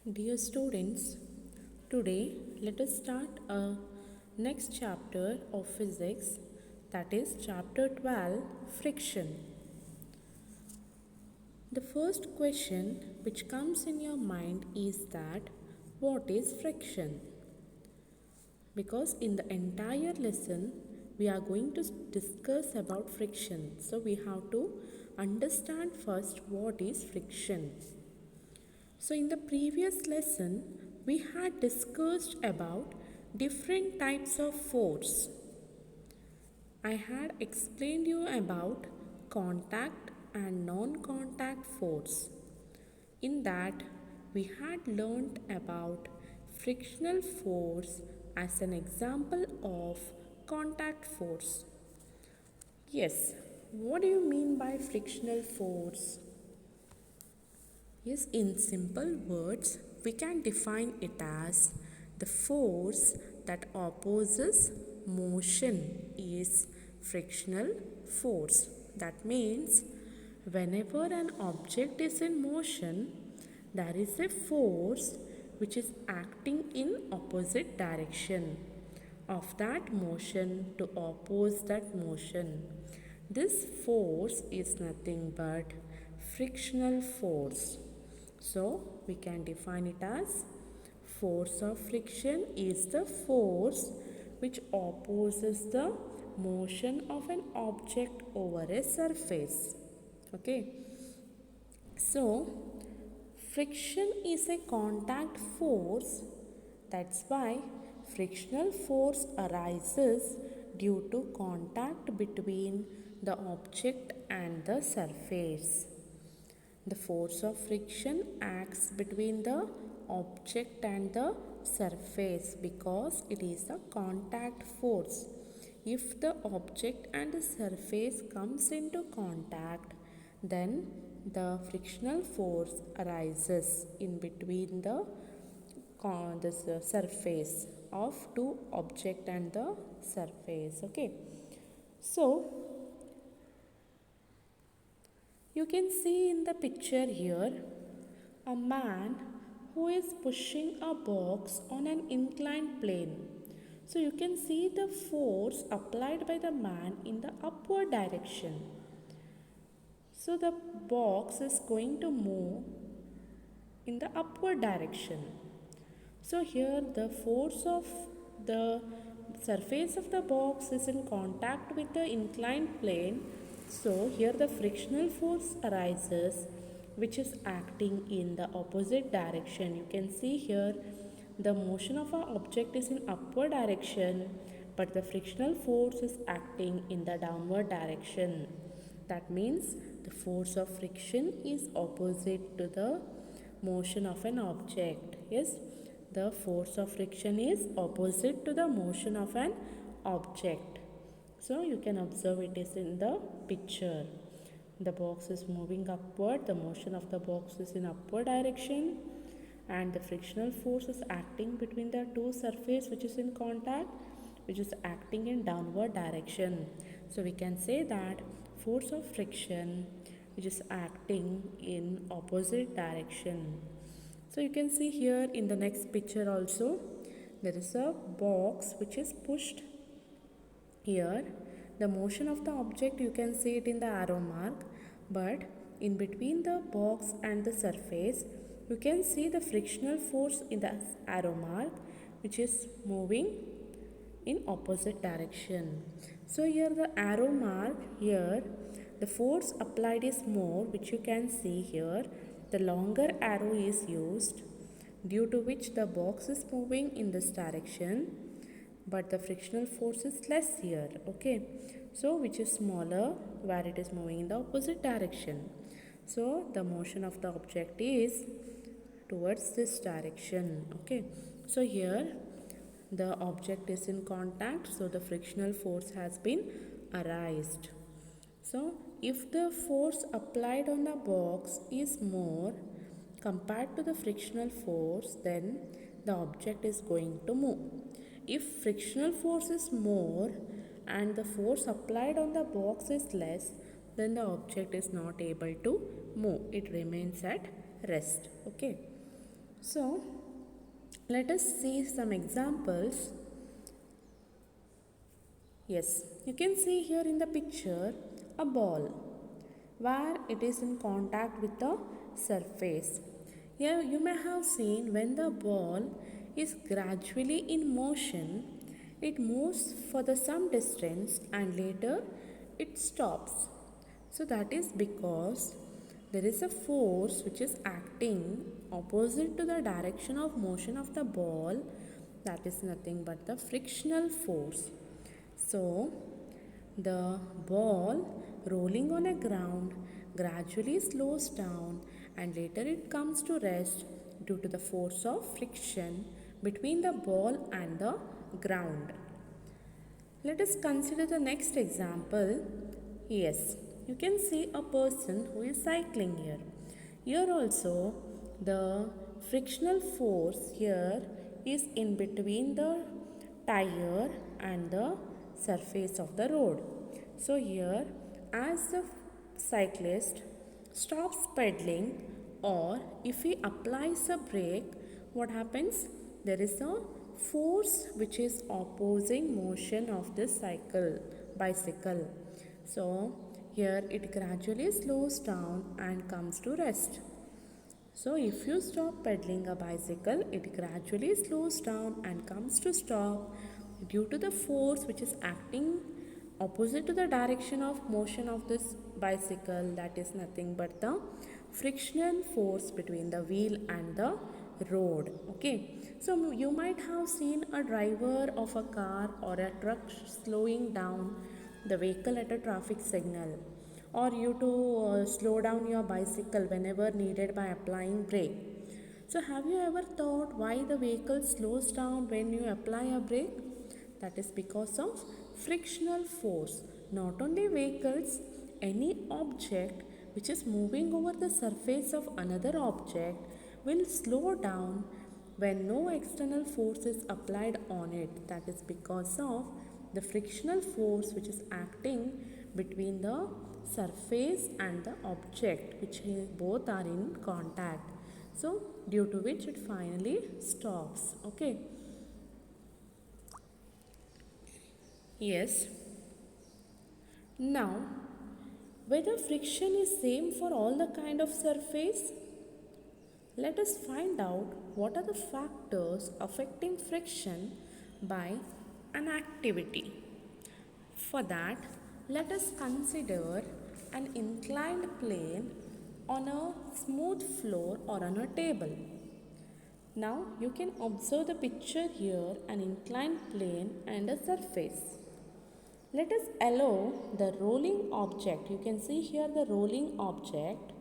Dear students, today let us start a next chapter of physics, that is chapter 12, friction. The first question which comes in your mind is that what is friction? Because in the entire lesson we are going to discuss about friction. So we have to understand first what is friction. So in the previous lesson, we had discussed about different types of force. I had explained you about contact and non-contact force. In that, we had learnt about frictional force as an example of contact force. Yes, what do you mean by frictional force? Yes, in simple words, we can define it as the force that opposes motion is frictional force. That means whenever an object is in motion, there is a force which is acting in opposite direction of that motion to oppose that motion. This force is nothing but frictional force. So we can define it as force of friction is the force which opposes the motion of an object over a surface. Okay. So friction is a contact force. That's why frictional force arises due to contact between the object and the surface. The force of friction acts between the object and the surface because it is a contact force. If the object and the surface comes into contact, then the frictional force arises in between the surface of two object and the surface. Okay, so you can see in the picture here a man who is pushing a box on an inclined plane. So you can see the force applied by the man in the upward direction. So the box is going to move in the upward direction. So here the force of the surface of the box is in contact with the inclined plane. So here the frictional force arises which is acting in the opposite direction. You can see here the motion of our object is in upward direction but the frictional force is acting in the downward direction. That means the force of friction is opposite to the motion of an object. Yes, the force of friction is opposite to the motion of an object. So you can observe it is in the picture. The box is moving upward, the motion of the box is in upward direction and the frictional force is acting between the two surface which is in contact, which is acting in downward direction. So we can say that force of friction which is acting in opposite direction. So you can see here in the next picture also there is a box which is pushed here. The motion of the object you can see it in the arrow mark, but in between the box and the surface you can see the frictional force in the arrow mark which is moving in opposite direction. So here the arrow mark here, the force applied is more, which you can see here. The longer arrow is used due to which the box is moving in this direction but the frictional force is less here. Okay, so which is smaller where it is moving in the opposite direction. So the motion of the object is towards this direction. Okay, so here the object is in contact, so the frictional force has been arised. So if the force applied on the box is more compared to the frictional force, then the object is going to move. If frictional force is more and the force applied on the box is less, then the object is not able to move. It remains at rest. Okay. So let us see some examples. Yes, you can see here in the picture a ball where it is in contact with the surface. Here you may have seen when the ball is gradually in motion, it moves for the some distance and later it stops. So that is because there is a force which is acting opposite to the direction of motion of the ball, that is nothing but the frictional force. So the ball rolling on a ground gradually slows down and later it comes to rest due to the force of friction between the ball and the ground. Let us consider the next example. Yes, you can see a person who is cycling here. Here also the frictional force here is in between the tire and the surface of the road. So here as the cyclist stops pedaling or if he applies a brake, what happens? There is a force which is opposing motion of this bicycle. So here it gradually slows down and comes to rest. So if you stop pedaling a bicycle, it gradually slows down and comes to stop due to the force which is acting opposite to the direction of motion of this bicycle, that is nothing but the frictional force between the wheel and the road. Okay, so you might have seen a driver of a car or a truck slowing down the vehicle at a traffic signal, or you to slow down your bicycle whenever needed by applying brake. So have you ever thought why the vehicle slows down when you apply a brake? That is because of frictional force. Not only vehicles, any object which is moving over the surface of another object will slow down when no external force is applied on it. That is because of the frictional force which is acting between the surface and the object, which both are in contact. So due to which it finally stops. Okay. Yes. Now, whether friction is same for all the kind of surface? Let us find out what are the factors affecting friction by an activity. For that, let us consider an inclined plane on a smooth floor or on a table. Now you can observe the picture here, an inclined plane and a surface. Let us allow the rolling object, you can see here the rolling object.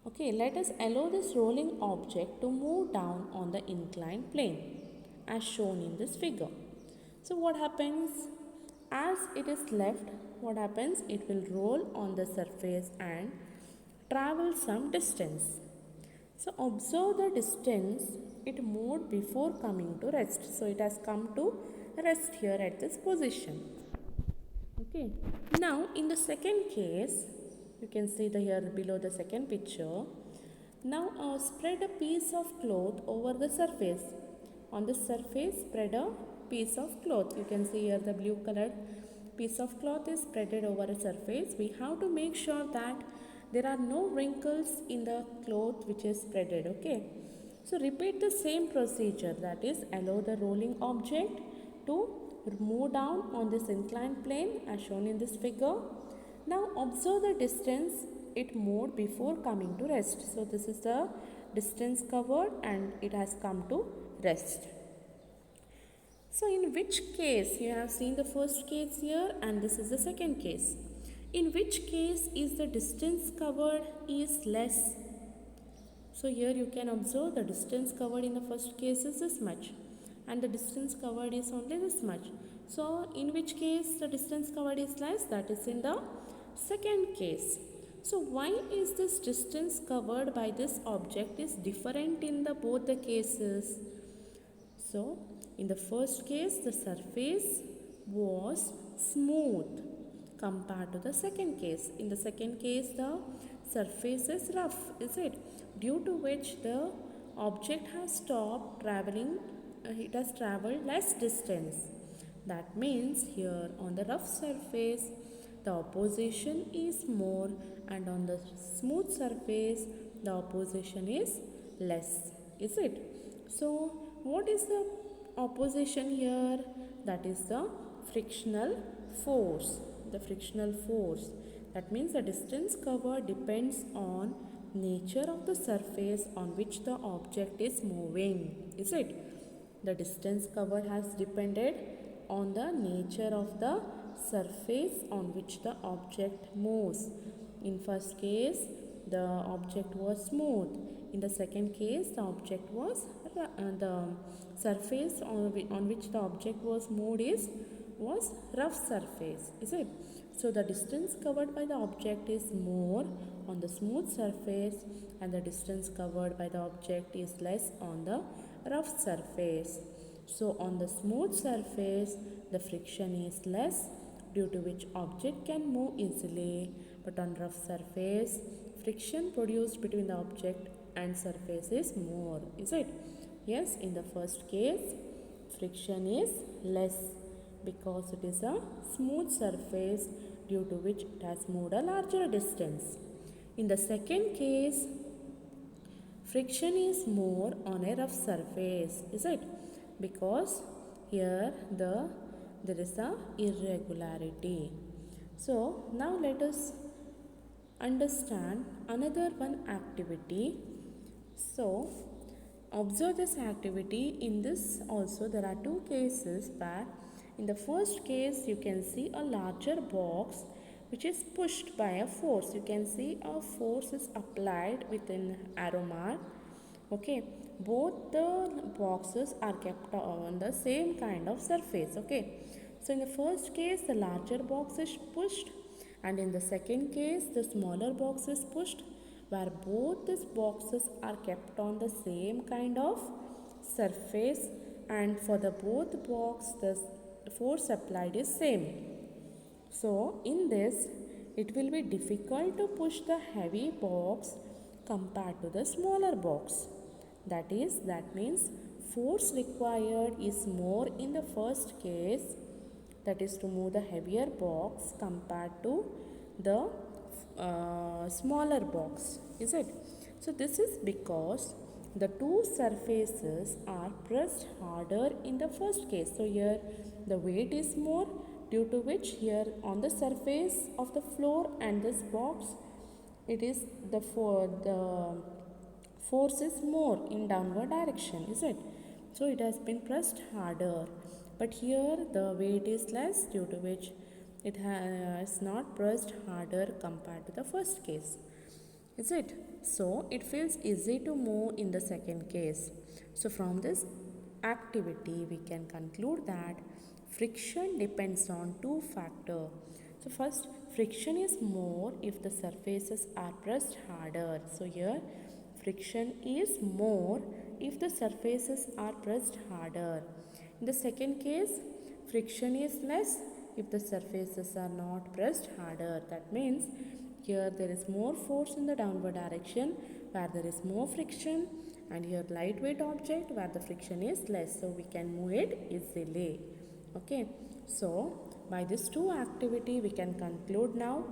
Okay, let us allow this rolling object to move down on the inclined plane as shown in this figure. So what happens? As it is left, what happens? It will roll on the surface and travel some distance. So observe the distance it moved before coming to rest. So it has come to rest here at this position. Okay. Now in the second case, you can see the here below the second picture. Now spread a piece of cloth over the surface. On the surface, spread a piece of cloth. You can see here the blue colored piece of cloth is spreaded over a surface. We have to make sure that there are no wrinkles in the cloth which is spreaded. Okay. So repeat the same procedure, that is allow the rolling object to move down on this inclined plane as shown in this figure. Now observe the distance it moved before coming to rest. So this is the distance covered and it has come to rest. So in which case, you have seen the first case here and this is the second case. In which case is the distance covered is less? So here you can observe the distance covered in the first case is this much and the distance covered is only this much. So in which case the distance covered is less? That is in the second case. So why is this distance covered by this object is different in the both the cases? So in the first case the surface was smooth compared to the second case. In the second case the surface is rough, is it? Due to which the object has stopped traveling, it has traveled less distance. That means here on the rough surface, the opposition is more, and on the smooth surface, the opposition is less, is it? So, what is the opposition here? That is the frictional force. The frictional force. That means the distance covered depends on nature of the surface on which the object is moving, is it? The distance covered has depended on the nature of the surface on which the object moves. In first case, the object was smooth. In the second case, the object was the surface on which the object was moved was rough surface, is it? So the distance covered by the object is more on the smooth surface, and the distance covered by the object is less on the rough surface. So on the smooth surface, the friction is less, due to which object can move easily, but on rough surface, friction produced between the object and surface is more, is it? Yes, in the first case, friction is less because it is a smooth surface, due to which it has moved a larger distance. In the second case, friction is more on a rough surface, is it? Because here there is a irregularity. So now let us understand another one activity. So observe this activity. In this also there are two cases where in the first case you can see a larger box which is pushed by a force. You can see a force is applied within arrow mark. Okay, both the boxes are kept on the same kind of surface. Okay, so in the first case the larger box is pushed, and in the second case the smaller box is pushed, where both these boxes are kept on the same kind of surface, and for the both box the force applied is same. So in this it will be difficult to push the heavy box compared to the smaller box. That means force required is more in the first case, that is to move the heavier box compared to the smaller box, is it? So this is because the two surfaces are pressed harder in the first case. So here the weight is more, due to which here on the surface of the floor and this box, it is the force is more in downward direction, is it? So it has been pressed harder, but here the weight is less, due to which it has not pressed harder compared to the first case, is it? So it feels easy to move in the second case. So from this activity we can conclude that friction depends on two factors. So first, friction is more if the surfaces are pressed harder. So here friction is more if the surfaces are pressed harder. In the second case, friction is less if the surfaces are not pressed harder. That means here there is more force in the downward direction where there is more friction, and here lightweight object where the friction is less, so we can move it easily. Okay, so by this two activity we can conclude now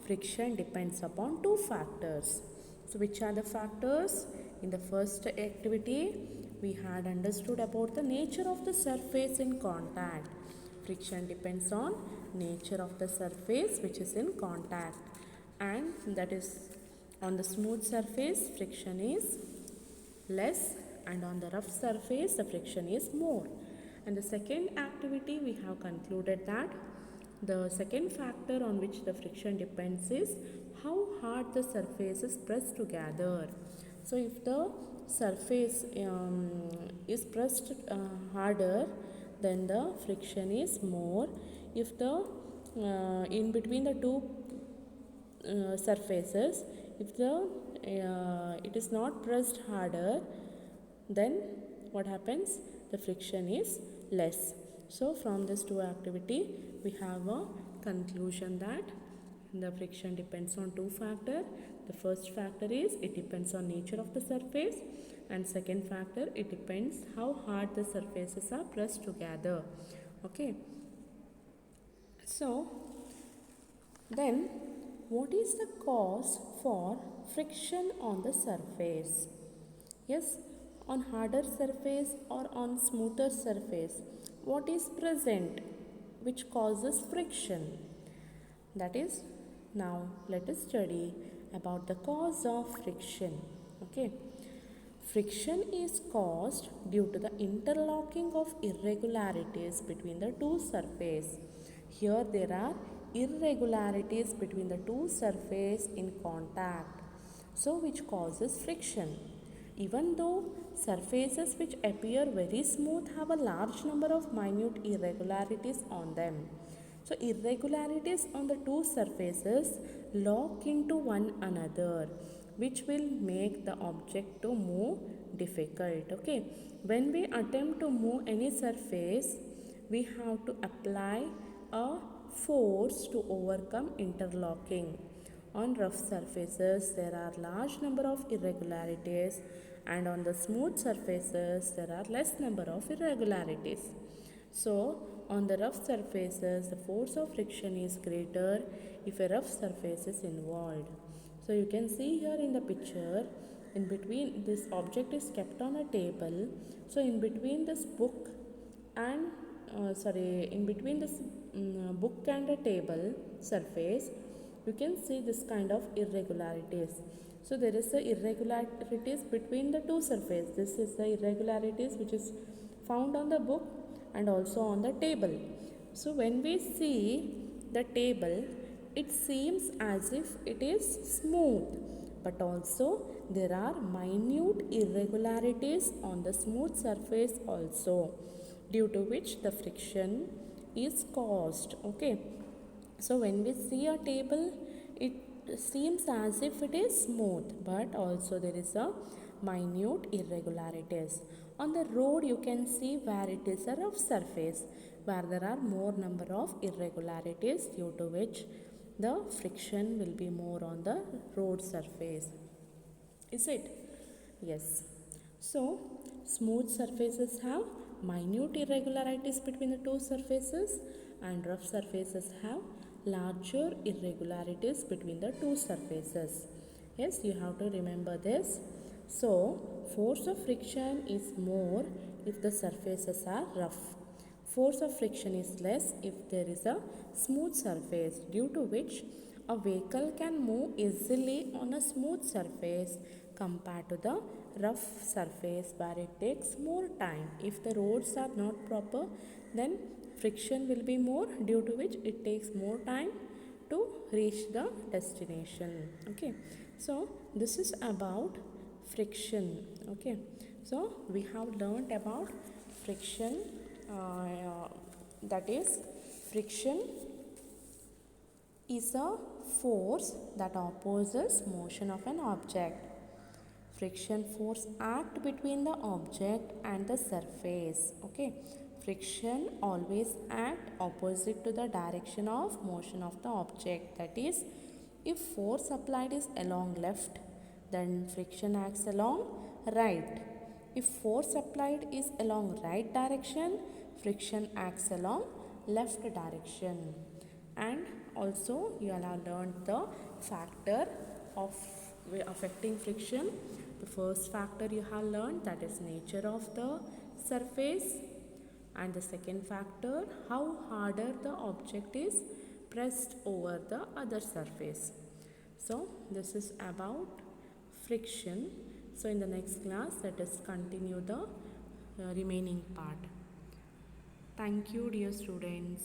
friction depends upon two factors. So which are the factors? In the first activity we had understood about the nature of the surface in contact. Friction depends on nature of the surface which is in contact, and that is on the smooth surface friction is less, and on the rough surface the friction is more. And the second activity we have concluded that the second factor on which the friction depends is how hard the surface is pressed together. So if the surface is pressed harder, then the friction is more. If the in between the two surfaces, if the it is not pressed harder, then what happens? The friction is less. So from this two activity we have a conclusion that the friction depends on two factors. The first factor is it depends on nature of the surface, and second factor it depends how hard the surfaces are pressed together. Okay. So then what is the cause for friction on the surface? Yes, on harder surface or on smoother surface, what is present which causes friction? That is, now let us study about the cause of friction. Okay. Friction is caused due to the interlocking of irregularities between the two surfaces. Here there are irregularities between the two surfaces in contact, so which causes friction. Even though surfaces which appear very smooth have a large number of minute irregularities on them. So irregularities on the two surfaces lock into one another, which will make the object to move difficult. Okay, when we attempt to move any surface, we have to apply a force to overcome interlocking. On rough surfaces, there are large number of irregularities, and on the smooth surfaces, there are less number of irregularities. So, on the rough surfaces, the force of friction is greater if a rough surface is involved. So, you can see here in the picture, in between this object is kept on a table. So, in between this book and in between this book and a table surface, you can see this kind of irregularities. So there is the irregularities between the two surfaces. This is the irregularities which is found on the book and also on the table. So when we see the table, it seems as if it is smooth, but also there are minute irregularities on the smooth surface also, due to which the friction is caused. Okay. So when we see a table, it seems as if it is smooth, but also there is a minute irregularities. On the road, you can see where it is a rough surface, where there are more number of irregularities, due to which the friction will be more on the road surface. Is it? Yes. So, smooth surfaces have minute irregularities between the two surfaces, and rough surfaces have larger irregularities between the two surfaces. Yes, you have to remember this. So, force of friction is more if the surfaces are rough. Force of friction is less if there is a smooth surface, due to which a vehicle can move easily on a smooth surface compared to the rough surface where it takes more time. If the roads are not proper, then friction will be more, due to which it takes more time to reach the destination. Okay, so this is about friction. Okay, so we have learnt about friction, that is, friction is a force that opposes motion of an object. Friction force act between the object and the surface. Okay, friction always act opposite to the direction of motion of the object. That is, if force applied is along left, then friction acts along right. If force applied is along right direction, friction acts along left direction. And also you all have learned the factor of affecting friction. The first factor you have learned, that is nature of the surface, and the second factor, how harder the object is pressed over the other surface. So this is about friction. So in the next class, let us continue the remaining part. Thank you, dear students.